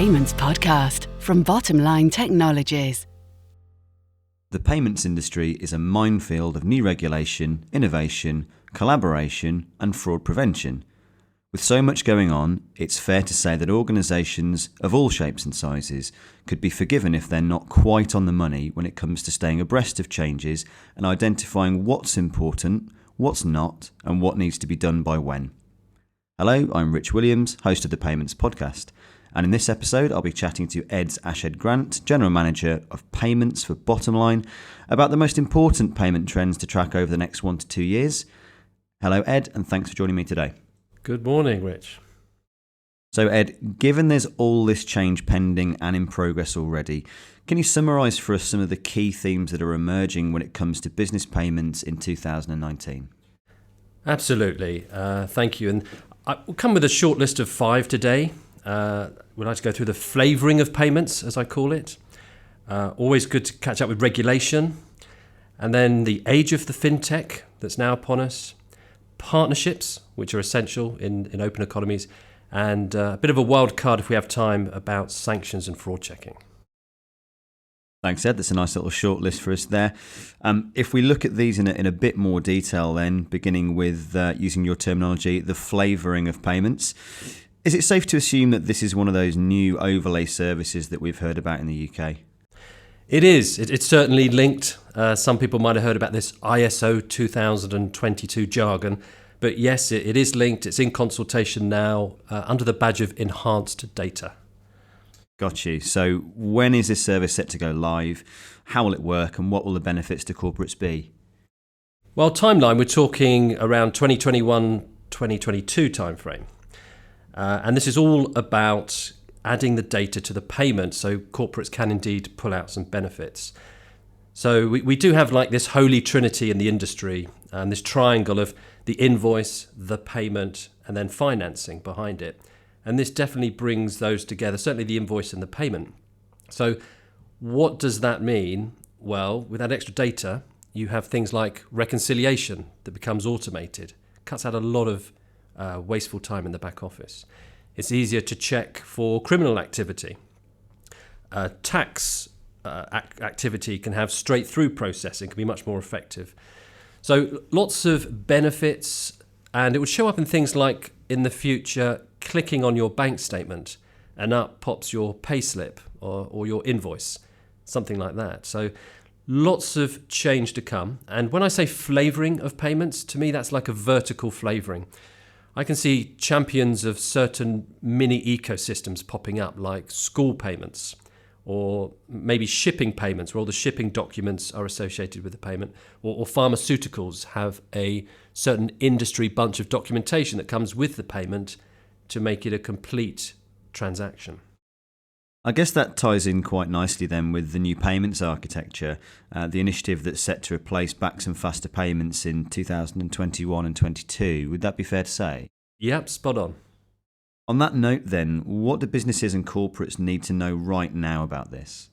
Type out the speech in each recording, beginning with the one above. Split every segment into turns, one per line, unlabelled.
Payments Podcast from Bottomline Technologies.
The payments industry is a minefield of new regulation, innovation, collaboration, and fraud prevention. With so much going on, it's fair to say that organisations of all shapes and sizes could be forgiven if they're not quite on the money when it comes to staying abreast of changes and identifying what's important, what's not, and what needs to be done by when. Hello, I'm Rich Williams, host of the Payments Podcast, and in this episode I'll be chatting to Ed's Ashed Grant, General Manager of Payments for Bottomline, about the most important payment trends to track over the next 1 to 2 years. Hello Ed, and thanks for joining me today.
Good morning, Rich.
So Ed, given there's all this change pending and in progress already, can you summarise for us some of the key themes that are emerging when it comes to business payments in 2019?
Absolutely. Thank you. And I will come with a short list of 5 today. We'd like to go through the flavouring of payments, as I call it. Always good to catch up with regulation. And then the age of the fintech that's now upon us. Partnerships, which are essential in open economies. And a bit of a wild card, if we have time, about sanctions and fraud checking.
Thanks, Ed. That's a nice little short list for us there. If we look at these in a bit more detail then, beginning with, using your terminology, the flavouring of payments, is it safe to assume that this is one of those new overlay services that we've heard about in the UK?
It is. It's certainly linked. Some people might have heard about this ISO 2022 jargon. But yes, it is linked. It's in consultation now under the badge of enhanced data.
Got you. So when is this service set to go live? How will it work and what will the benefits to corporates be?
Well, timeline, we're talking around 2021-2022 timeframe. And this is all about adding the data to the payment so corporates can indeed pull out some benefits. So we do have like this holy trinity in the industry and this triangle of the invoice, the payment, and then financing behind it. And this definitely brings those together, certainly the invoice and the payment. So what does that mean? Well, with that extra data, you have things like reconciliation that becomes automated, cuts out a lot of wasteful time in the back office. It's easier to check for criminal activity. Tax activity can have straight-through processing, can be much more effective. So lots of benefits, and it would show up in things like, in the future, clicking on your bank statement and up pops your payslip or your invoice, something like that. So lots of change to come. And when I say flavouring of payments, to me that's like a vertical flavouring. I can see champions of certain mini ecosystems popping up, like school payments, or maybe shipping payments where all the shipping documents are associated with the payment, or pharmaceuticals have a certain industry bunch of documentation that comes with the payment to make it a complete transaction.
I guess that ties in quite nicely then with the new payments architecture, the initiative that's set to replace backs and faster payments in 2021 and 22. Would that be fair to say?
Yep, spot on.
On that note then, what do businesses and corporates need to know right now about this?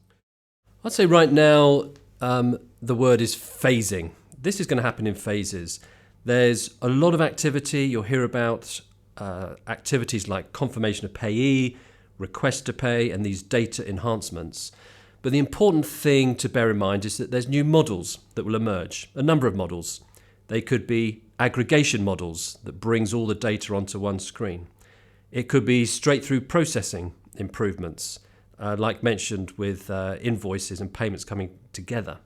I'd say right now the word is phasing. This is going to happen in phases. There's a lot of activity. You'll hear about activities like confirmation of payee, request to pay, and these data enhancements. But the important thing to bear in mind is that there's new models that will emerge, a number of models. They could be aggregation models that brings all the data onto one screen. It could be straight-through processing improvements, like mentioned with invoices and payments coming together.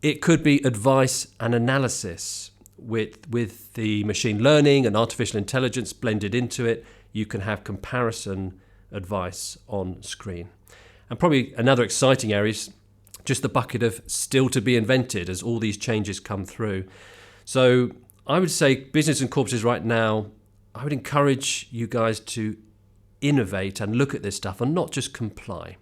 It could be advice and analysis with the machine learning and artificial intelligence blended into it. You can have comparison advice on screen. And probably another exciting area is just the bucket of still to be invented as all these changes come through. So I would say business and corporates right now, I would encourage you guys to innovate and look at this stuff and not just comply.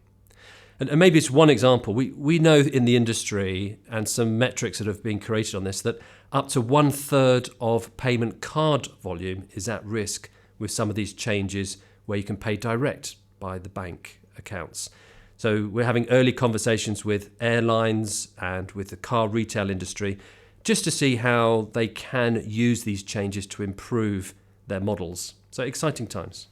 And maybe it's one example. We know in the industry and some metrics that have been created on this that up to 1/3 of payment card volume is at risk with some of these changes where you can pay direct by the bank accounts. So we're having early conversations with airlines and with the car retail industry just to see how they can use these changes to improve their models. So exciting times.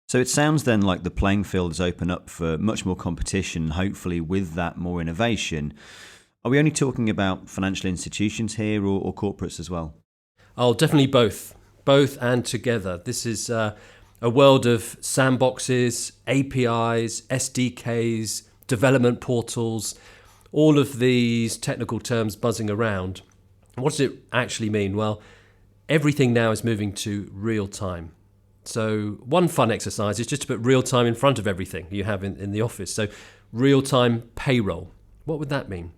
So it sounds then like the playing field is open up for much more competition, hopefully with that more innovation. Are we only talking about financial institutions here or corporates as well?
Oh, definitely both and together. This is a world of sandboxes, APIs, SDKs, development portals, all of these technical terms buzzing around. What does it actually mean? Well, everything now is moving to real time. So one fun exercise is just to put real time in front of everything you have in the office. So real time payroll. What would that mean?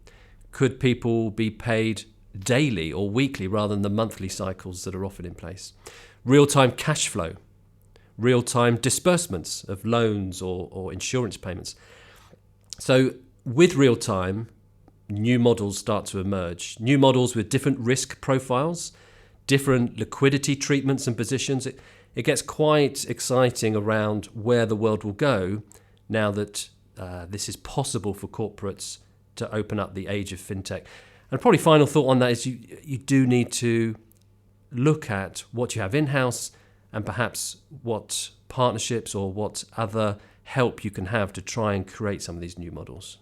Could people be paid daily or weekly rather than the monthly cycles that are often in place? Real time cash flow. Real time disbursements of loans or insurance payments. So with real time, new models start to emerge. New models with different risk profiles, different liquidity treatments and positions. It gets quite exciting around where the world will go now that this is possible for corporates to open up the age of fintech. And probably final thought on that is you do need to look at what you have in-house and perhaps what partnerships or what other help you can have to try and create some of these new models.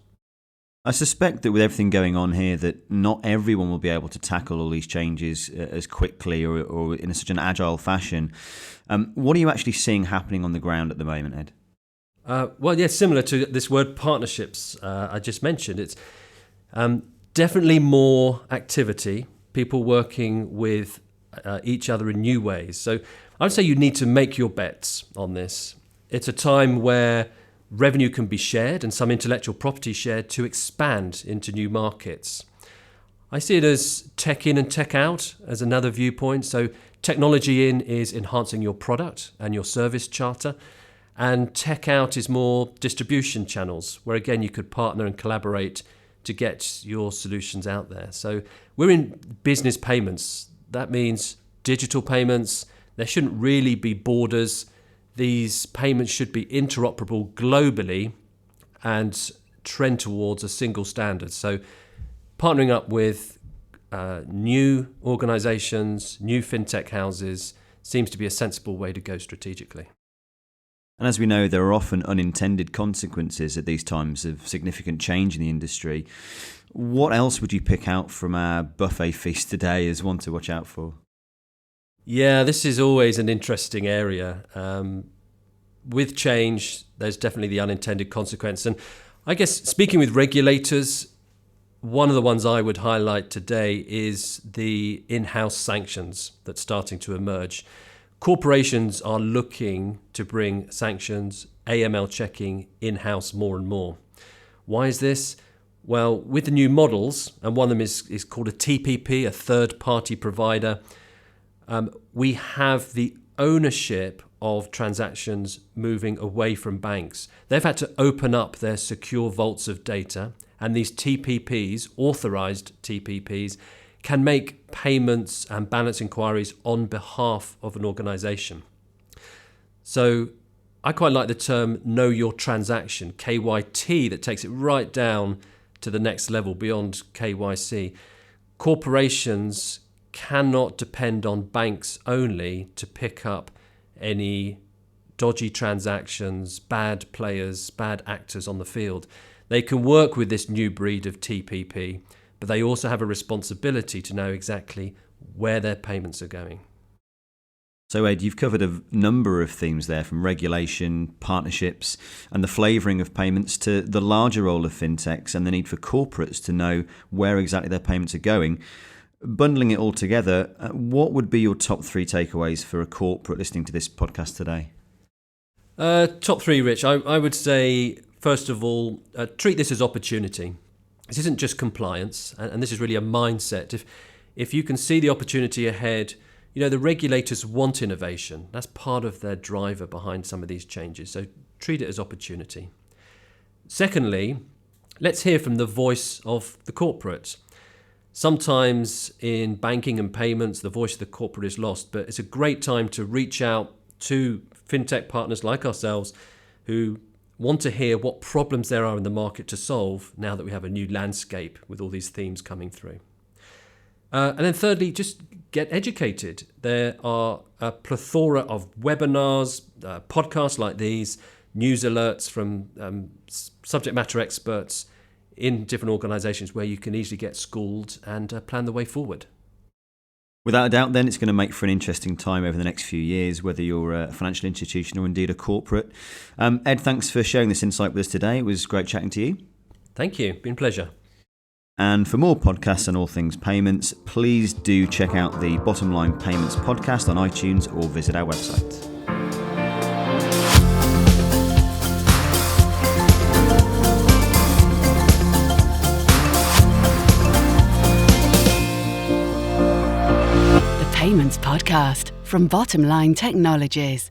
I suspect that with everything going on here, that not everyone will be able to tackle all these changes as quickly or in such an agile fashion. What are you actually seeing happening on the ground at the moment, Ed?
Well, yeah, similar to this word partnerships I just mentioned. It's definitely more activity, people working with each other in new ways. So I would say you need to make your bets on this. It's a time where revenue can be shared and some intellectual property shared to expand into new markets. I see it as tech in and tech out as another viewpoint. So technology in is enhancing your product and your service charter, and tech out is more distribution channels where again you could partner and collaborate to get your solutions out there. So we're in business payments. That means digital payments. There shouldn't really be borders. These payments should be interoperable globally and trend towards a single standard. So partnering up with new organizations, new fintech houses seems to be a sensible way to go strategically.
And as we know, there are often unintended consequences at these times of significant change in the industry. What else would you pick out from our buffet feast today as one to watch out for?
Yeah, this is always an interesting area. With change, there's definitely the unintended consequence. And I guess speaking with regulators, one of the ones I would highlight today is the in-house sanctions that's starting to emerge. Corporations are looking to bring sanctions, AML checking in-house more and more. Why is this? Well, with the new models, and one of them is called a TPP, a third-party provider, we have the ownership of transactions moving away from banks. They've had to open up their secure vaults of data, and these TPPs, authorized TPPs, can make payments and balance inquiries on behalf of an organization. So I quite like the term know your transaction, KYT, that takes it right down to the next level beyond KYC. Corporations cannot depend on banks only to pick up any dodgy transactions, bad players, bad actors on the field. They can work with this new breed of TPP, but they also have a responsibility to know exactly where their payments are going.
So Ed, you've covered a number of themes there, from regulation, partnerships, and the flavouring of payments to the larger role of fintechs and the need for corporates to know where exactly their payments are going. Bundling it all together, what would be your top 3 takeaways for a corporate listening to this podcast today?
Top 3, Rich. I would say, first of all, treat this as opportunity. This isn't just compliance, and this is really a mindset. If you can see the opportunity ahead, you know, the regulators want innovation. That's part of their driver behind some of these changes. So treat it as opportunity. Secondly, let's hear from the voice of the corporate. Sometimes in banking and payments, the voice of the corporate is lost, but it's a great time to reach out to fintech partners like ourselves who want to hear what problems there are in the market to solve now that we have a new landscape with all these themes coming through. And then thirdly, just get educated. There are a plethora of webinars, podcasts like these, news alerts from subject matter experts in different organisations where you can easily get schooled and plan the way forward.
Without a doubt, then, it's going to make for an interesting time over the next few years, whether you're a financial institution or indeed a corporate. Ed, thanks for sharing this insight with us today. It was great chatting to you.
Thank you. Been a pleasure.
And for more podcasts on all things payments, please do check out the Bottom Line Payments podcast on iTunes or visit our website.
Payments Podcast from Bottom Line Technologies.